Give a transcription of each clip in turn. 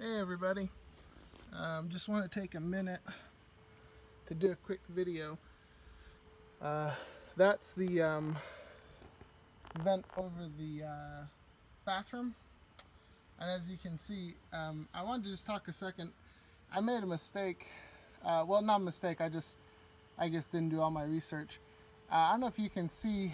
Hey everybody, just want to take a minute to do a quick video. That's the vent over the bathroom, and as you can see, I wanted to just talk a second. I made a mistake. Well, not a mistake, I guess didn't do all my research. I don't know if you can see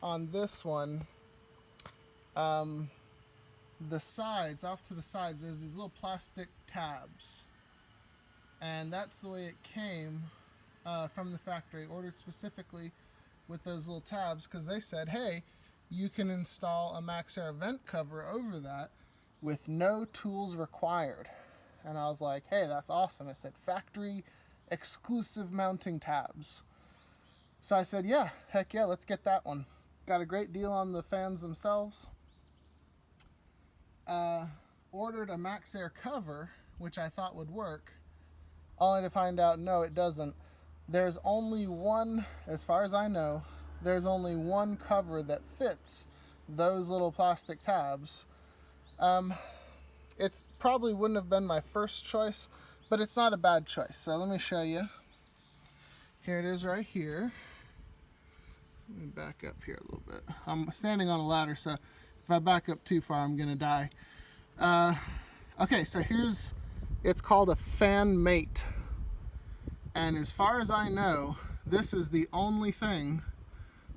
on this one, the sides, off to the sides, there's these little plastic tabs. And that's the way it came from the factory, ordered specifically with those little tabs, because they said, hey, you can install a Maxxair vent cover over that with no tools required. And I was like, hey, that's awesome. It said factory exclusive mounting tabs. So I said, yeah, heck yeah, let's get that one. Got a great deal on the fans themselves. Ordered a Maxxair cover, which I thought would work, only to find out, no, it doesn't. There's only one, as far as I know, there's only one cover that fits those little plastic tabs. It probably wouldn't have been my first choice, but it's not a bad choice. So let me show you. Here it is right here. Let me back up here a little bit. I'm standing on a ladder, so if I back up too far, I'm gonna die. Okay, so it's called a fan mate. And as far as I know, this is the only thing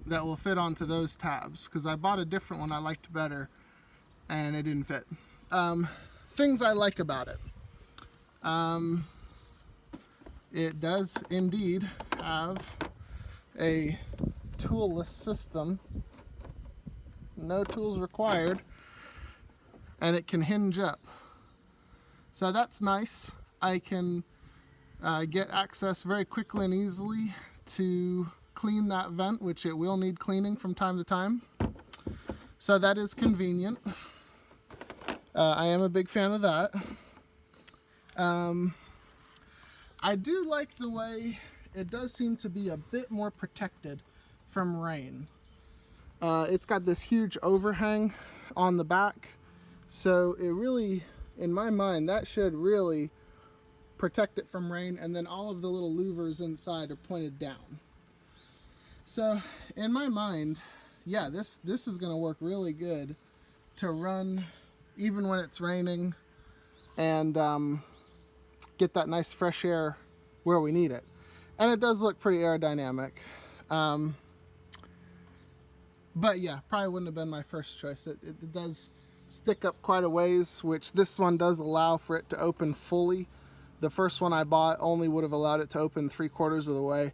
that will fit onto those tabs, because I bought a different one I liked better and it didn't fit. Things I like about it. It does indeed have a toolless system, no tools required, and it can hinge up. So that's nice. I can get access very quickly and easily to clean that vent, which it will need cleaning from time to time. So that is convenient. I am a big fan of that. I do like the way it does seem to be a bit more protected from rain. It's got this huge overhang on the back, so it really, in my mind, that should really protect it from rain, and then all of the little louvers inside are pointed down. So in my mind, yeah, this is going to work really good to run even when it's raining, and get that nice fresh air where we need it. And it does look pretty aerodynamic. But yeah, probably wouldn't have been my first choice. It does stick up quite a ways, which this one does allow for it to open fully. The first one I bought only would have allowed it to open 3/4 of the way,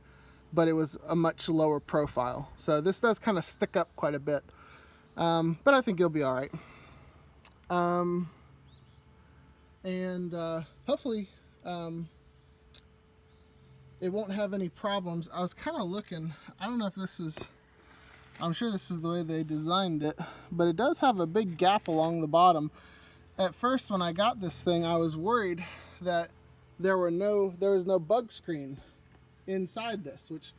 but it was a much lower profile. So this does kind of stick up quite a bit. But I think you'll be all right. Hopefully it won't have any problems. I was kind of looking, I don't know if this is, I'm sure this is the way they designed it, but it does have a big gap along the bottom. At first, when I got this thing, I was worried that there was no bug screen inside this, which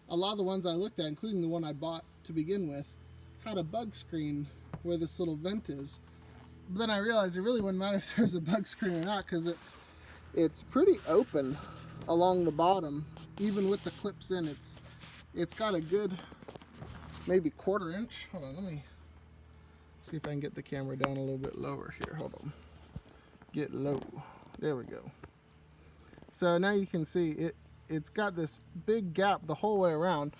a lot of the ones I looked at, including the one I bought to begin with, had a bug screen where this little vent is. But then I realized it really wouldn't matter if there's a bug screen or not, because it's pretty open along the bottom, even with the clips in. It's got a good maybe 1/4 inch. Hold on, let me see if I can get the camera down a little bit lower here. Hold on, get low. There we go. So now you can see it's got this big gap the whole way around.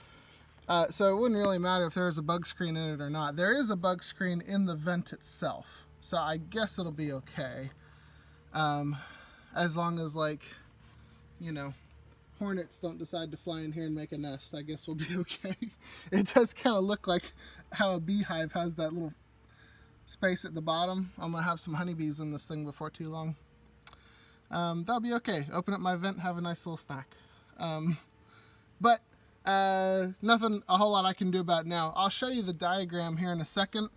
So it wouldn't really matter if there was a bug screen in it or not. There is a bug screen in the vent itself, so I guess it'll be okay. As long as, like, you know, hornets don't decide to fly in here and make a nest, I guess we'll be okay. It does kind of look like how a beehive has that little space at the bottom. I'm gonna have some honeybees in this thing before too long. That'll be okay. Open up my vent, have a nice little snack. But nothing a whole lot I can do about it now. I'll show you the diagram here in a second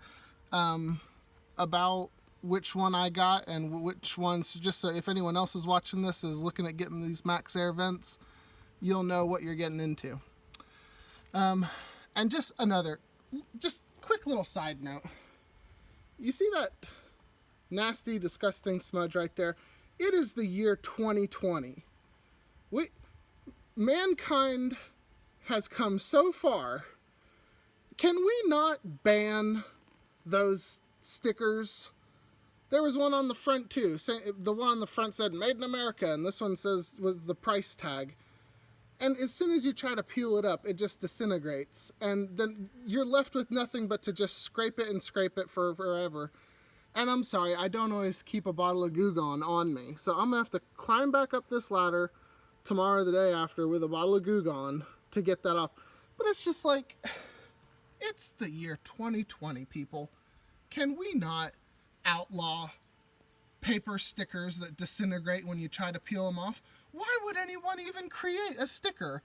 about which one I got and which ones, just so if anyone else is watching this is looking at getting these Maxxair vents, you'll know what you're getting into. And just quick little side note. You see nasty, disgusting smudge right there. It is the year 2020. Mankind has come so far. Can we not ban those stickers? There was one on the front too. The one on the front said "Made in America," and this one was the price tag. And as soon as you try to peel it up, it just disintegrates. And then you're left with nothing but to just scrape it for forever. And I'm sorry, I don't always keep a bottle of Goo Gone on me. So I'm going to have to climb back up this ladder tomorrow or the day after with a bottle of Goo Gone to get that off. But it's just like, it's the year 2020, people. Can we not outlaw paper stickers that disintegrate when you try to peel them off? Why would anyone even create a sticker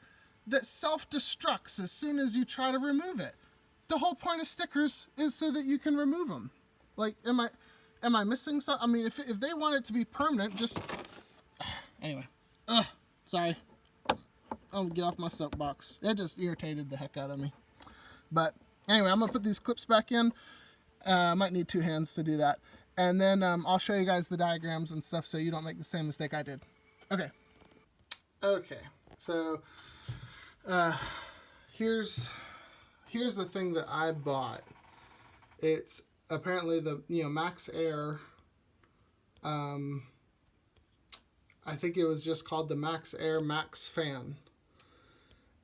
that self-destructs as soon as you try to remove it? The whole point of stickers is so that you can remove them. Like, am I missing something? I mean, if they want it to be permanent, just... Anyway. Sorry. I'll get off my soapbox. It just irritated the heck out of me. But anyway, I'm going to put these clips back in. I might need 2 hands to do that. And then I'll show you guys the diagrams and stuff so you don't make the same mistake I did. Okay, so here's the thing that I bought. It's apparently the Maxxair. I think it was just called the Maxxair Max Fan,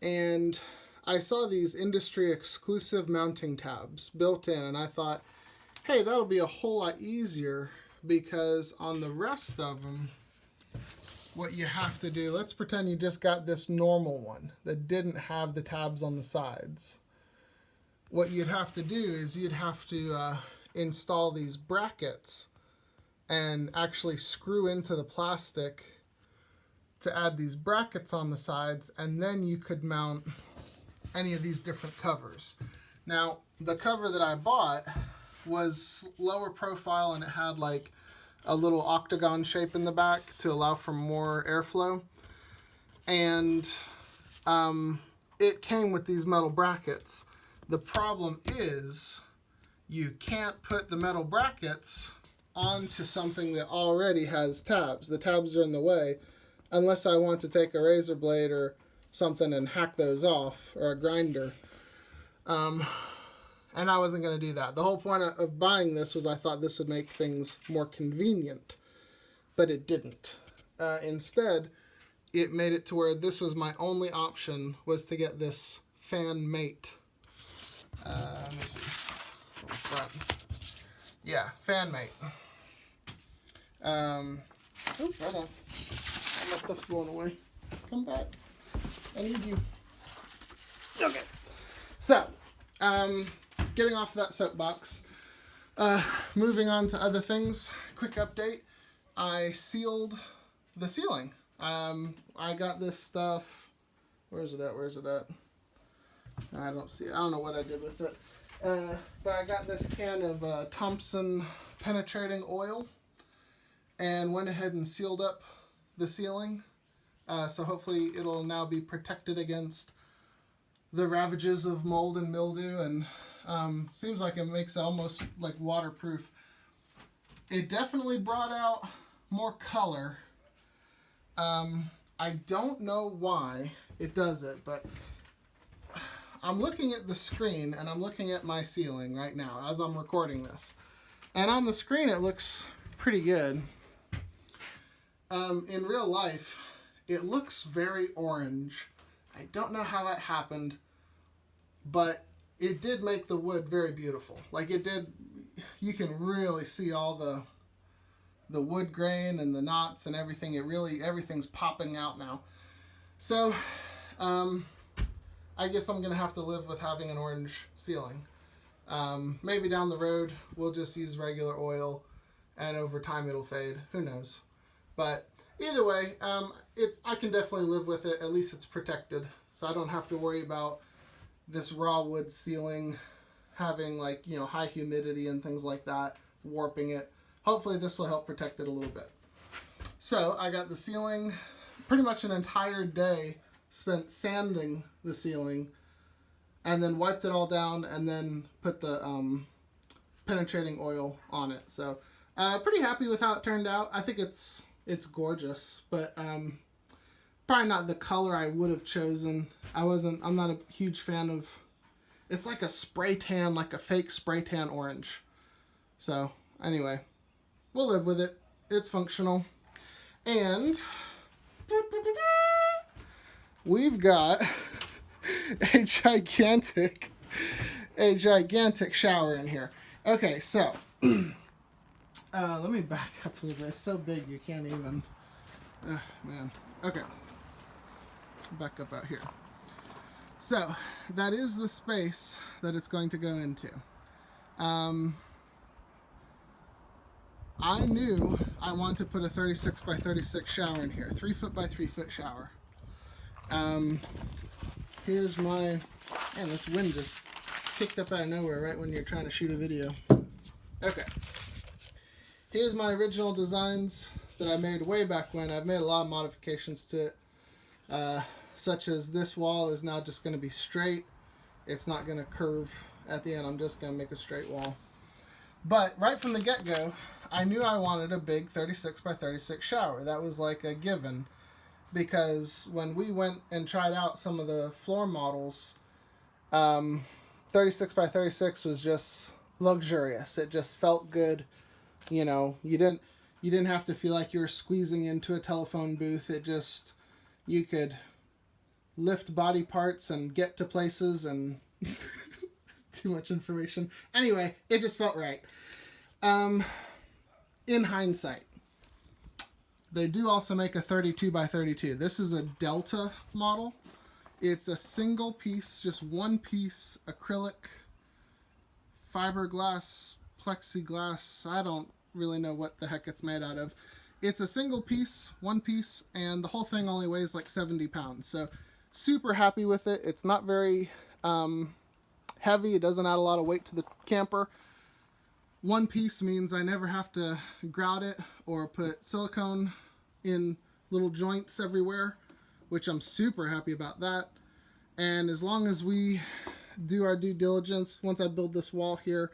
and I saw these industry exclusive mounting tabs built in, and I thought, hey, that'll be a whole lot easier because on the rest of them, what you have to do, let's pretend you just got this normal one that didn't have the tabs on the sides. What you'd have to do is you'd have to install these brackets and actually screw into the plastic to add these brackets on the sides, and then you could mount any of these different covers. Now, the cover that I bought was lower profile, and it had like a little octagon shape in the back to allow for more airflow. And it came with these metal brackets. The problem is you can't put the metal brackets onto something that already has tabs. The tabs are in the way unless I want to take a razor blade or something and hack those off, or a grinder. And I wasn't going to do that. The whole point of buying this was I thought this would make things more convenient, but it didn't. Instead, it made it to where this was my only option, was to get this fan mate. Let me see. Front. Yeah, fan mate. Oh, hold on. All my stuff's blowing away. Come back. I need you. Okay. So, getting off that soapbox, moving on to other things. Quick update. I sealed the ceiling. I got this stuff. Where's it at? I don't see it. I don't know what I did with it. But I got this can of Thompson penetrating oil and went ahead and sealed up the ceiling. So hopefully it'll now be protected against the ravages of mold and mildew, and seems like it makes it almost like waterproof. It definitely brought out more color. I don't know why it does it, but I'm looking at the screen and I'm looking at my ceiling right now as I'm recording this. And on the screen it looks pretty good. In real life, it looks very orange. I don't know how that happened, but it did make the wood very beautiful. Like it did, you can really see all the wood grain and the knots and everything. Everything's popping out now. So, I guess I'm gonna have to live with having an orange ceiling. Maybe down the road we'll just use regular oil, and over time it'll fade. Who knows? But either way, I can definitely live with it. At least it's protected, so I don't have to worry about this raw wood ceiling having, like, high humidity and things like that, warping it. Hopefully this will help protect it a little bit. So I got the ceiling, pretty much an entire day spent sanding the ceiling, and then wiped it all down and then put the penetrating oil on it. So Pretty happy with how it turned out. I think it's gorgeous, but probably not the color I would have chosen. I'm not a huge fan of, it's like a spray tan, like a fake spray tan orange. So anyway, we'll live with it. It's functional. And we've got a gigantic shower in here. Okay, so let me back up a little bit. It's so big you can't even. Man. Okay. Back up out here. So that is the space that it's going to go into. I knew I wanted to put a 36 by 36 shower in here, 3 foot by 3 foot shower. Here's my, man, this wind just kicked up out of nowhere right when you're trying to shoot a video. Okay. Here's my original designs that I made way back when. I've made a lot of modifications to it, such as this wall is now just going to be straight. It's not going to curve at the end. I'm just going to make a straight wall. But right from the get-go, I knew I wanted a big 36 by 36 shower. That was like a given, because when we went and tried out some of the floor models, 36 by 36 was just luxurious. It just felt good. You know, you didn't have to feel like you were squeezing into a telephone booth. It just, you could lift body parts and get to places and too much information. Anyway, it just felt right. In hindsight, they do also make a 32 by 32. This is a Delta model. It's a single piece, just one piece acrylic, fiberglass, plexiglass. I don't really know what the heck it's made out of. It's a single piece, one piece, and the whole thing only weighs like 70 pounds. So super happy with it. It's not very heavy. It doesn't add a lot of weight to the camper. One piece means I never have to grout it or put silicone in little joints everywhere, which I'm super happy about that. And as long as we do our due diligence, once I build this wall here,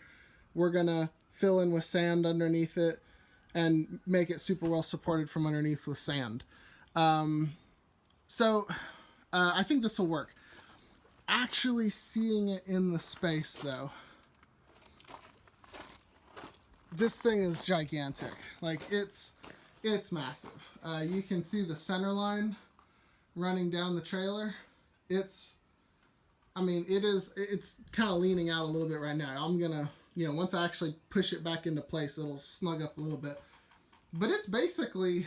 we're gonna fill in with sand underneath it and make it super well supported from underneath with sand. So I think this will work. Actually seeing it in the space though, this thing is gigantic. Like it's massive. You can see the center line running down the trailer. It's kind of leaning out a little bit right now. I'm gonna, once I actually push it back into place, it'll snug up a little bit. But it's basically,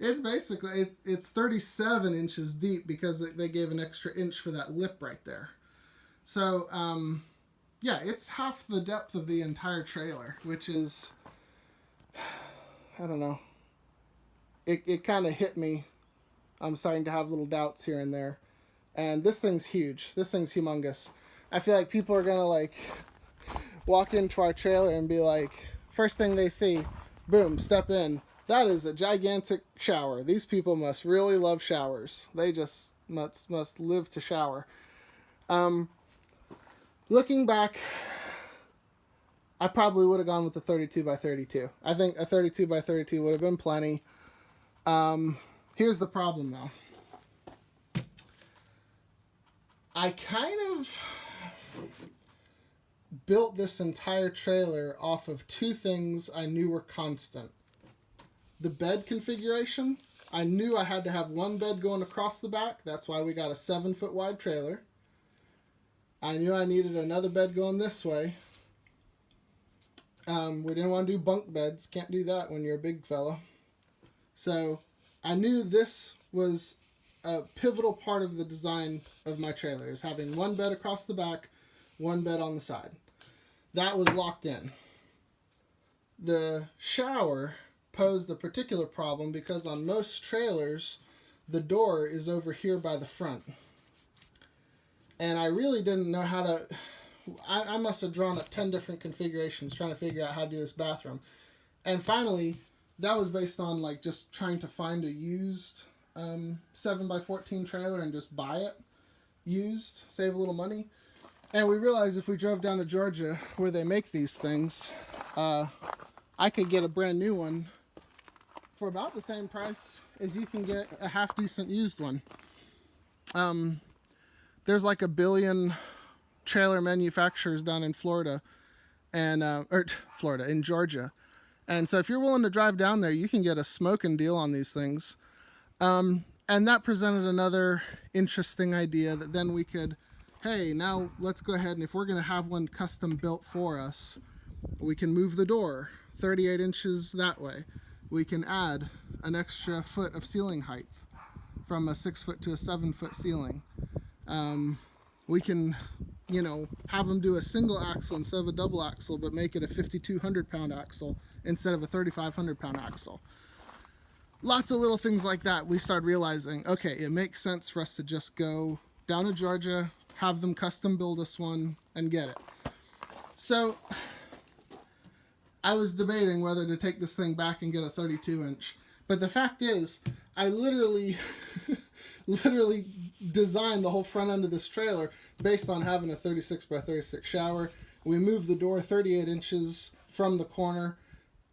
it's 37 inches deep because they gave an extra inch for that lip right there. So, yeah, it's half the depth of the entire trailer, which is, I don't know. It kind of hit me. I'm starting to have little doubts here and there. And this thing's huge. This thing's humongous. I feel like people are going to like walk into our trailer and be like, first thing they see, boom, step in. That is a gigantic shower. These people must really love showers. They just must live to shower. Looking back, I probably would have gone with the 32 by 32. I think a 32 by 32 would have been plenty. Here's the problem though. I kind of built this entire trailer off of two things I knew were constant. The bed configuration. I knew I had to have one bed going across the back. That's why we got a 7-foot wide trailer. I knew I needed another bed going this way. We didn't want to do bunk beds. Can't do that when you're a big fella. So I knew this was a pivotal part of the design of my trailer, is having one bed across the back, one bed on the side. That was locked in. The shower posed a particular problem because on most trailers, the door is over here by the front. And I really didn't know how to... I must have drawn up 10 different configurations trying to figure out how to do this bathroom. And finally, that was based on like just trying to find a used 7x14 trailer and just buy it used, save a little money. And we realized if we drove down to Georgia where they make these things, I could get a brand new one for about the same price as you can get a half decent used one. There's like a billion trailer manufacturers down in Florida, and in Georgia. And so if you're willing to drive down there, you can get a smoking deal on these things. And that presented another interesting idea that then we could, hey, now let's go ahead, and if we're going to have one custom built for us, we can move the door 38 inches that way. We can add an extra foot of ceiling height from a 6 foot to a 7 foot ceiling. We can, you know, have them do a single axle instead of a double axle, but make it a 5,200 pound axle instead of a 3,500 pound axle. Lots of little things like that. We started realizing, okay, it makes sense for us to just go down to Georgia, have them custom build us one, and get it. So I was debating whether to take this thing back and get a 32 inch. But the fact is, I literally designed the whole front end of this trailer based on having a 36 by 36 shower. We moved the door 38 inches from the corner,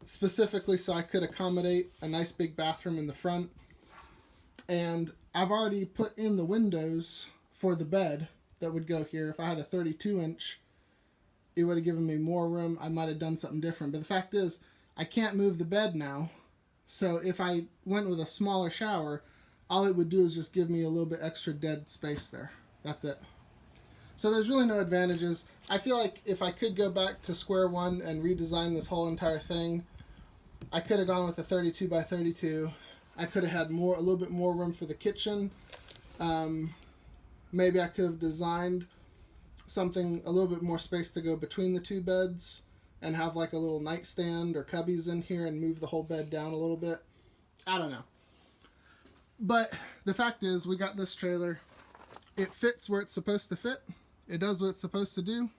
specifically so I could accommodate a nice big bathroom in the front. And I've already put in the windows for the bed that would go here. If I had a 32 inch, it would have given me more room. I might have done something different. But the fact is, I can't move the bed now. So if I went with a smaller shower, all it would do is just give me a little bit extra dead space there. That's it. So there's really no advantages. I feel like if I could go back to square one and redesign this whole entire thing, I could have gone with a 32 by 32. I could have had a little bit more room for the kitchen. Maybe I could have designed something, a little bit more space to go between the two beds and have like a little nightstand or cubbies in here and move the whole bed down a little bit. I don't know. But the fact is, we got this trailer. It fits where it's supposed to fit. It does what it's supposed to do.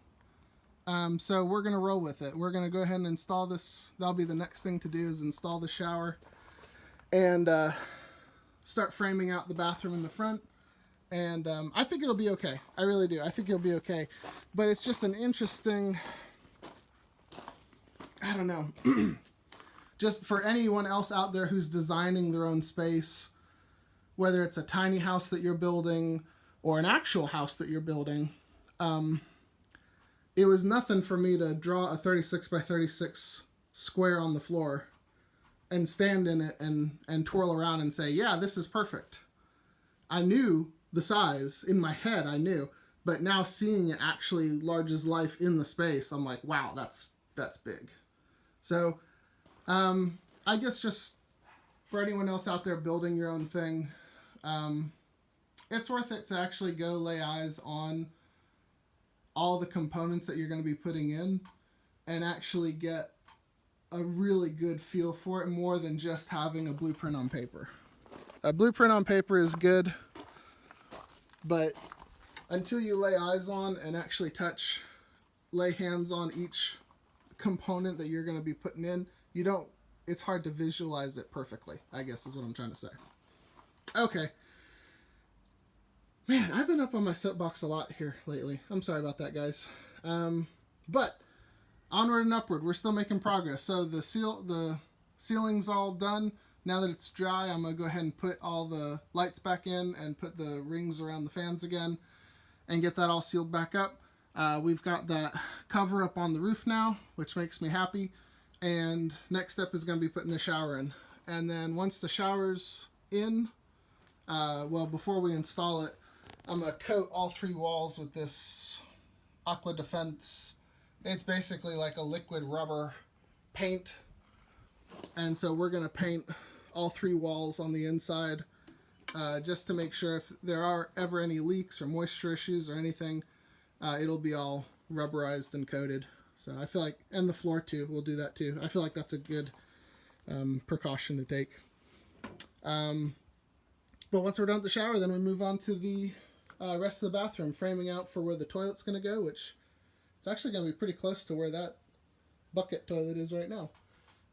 So we're going to roll with it. We're going to go ahead and install this. That'll be the next thing to do, is install the shower and start framing out the bathroom in the front. And I think it'll be okay. I really do. I think it'll be okay. But it's just an interesting, I don't know, just for anyone else out there who's designing their own space, whether it's a tiny house that you're building or an actual house that you're building, it was nothing for me to draw a 36 by 36 square on the floor and stand in it and twirl around and say, yeah, this is perfect. I knew the size in my head, I knew, but now seeing it actually large as life in the space, I'm like, wow, that's big. So I guess just for anyone else out there building your own thing, it's worth it to actually go lay eyes on all the components that you're going to be putting in and actually get a really good feel for it, more than just having a blueprint on paper. A blueprint on paper is good, but until you lay eyes on and actually touch, lay hands on each component that you're going to be putting in, it's hard to visualize it perfectly, I guess is what I'm trying to say. Okay. Man, I've been up on my soapbox a lot here lately. I'm sorry about that, guys. But onward and upward, we're still making progress. So the ceiling's all done. Now that it's dry, I'm going to go ahead and put all the lights back in and put the rings around the fans again and get that all sealed back up. We've got that cover up on the roof now, which makes me happy. And next step is going to be putting the shower in. And then once the shower's in, before we install it, I'm going to coat all 3 walls with this Aqua Defense. It's basically like a liquid rubber paint. And so we're going to paint all 3 walls on the inside just to make sure if there are ever any leaks or moisture issues or anything, it'll be all rubberized and coated. So I feel like, and the floor too, we'll do that too. I feel like that's a good precaution to take. But once we're done with the shower, then we move on to the rest of the bathroom, framing out for where the toilet's going to go, which it's actually going to be pretty close to where that bucket toilet is right now.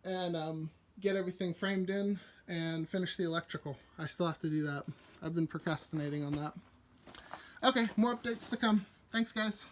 And get everything framed in and finish the electrical. I still have to do that. I've been procrastinating on that. Okay, more updates to come. Thanks, guys.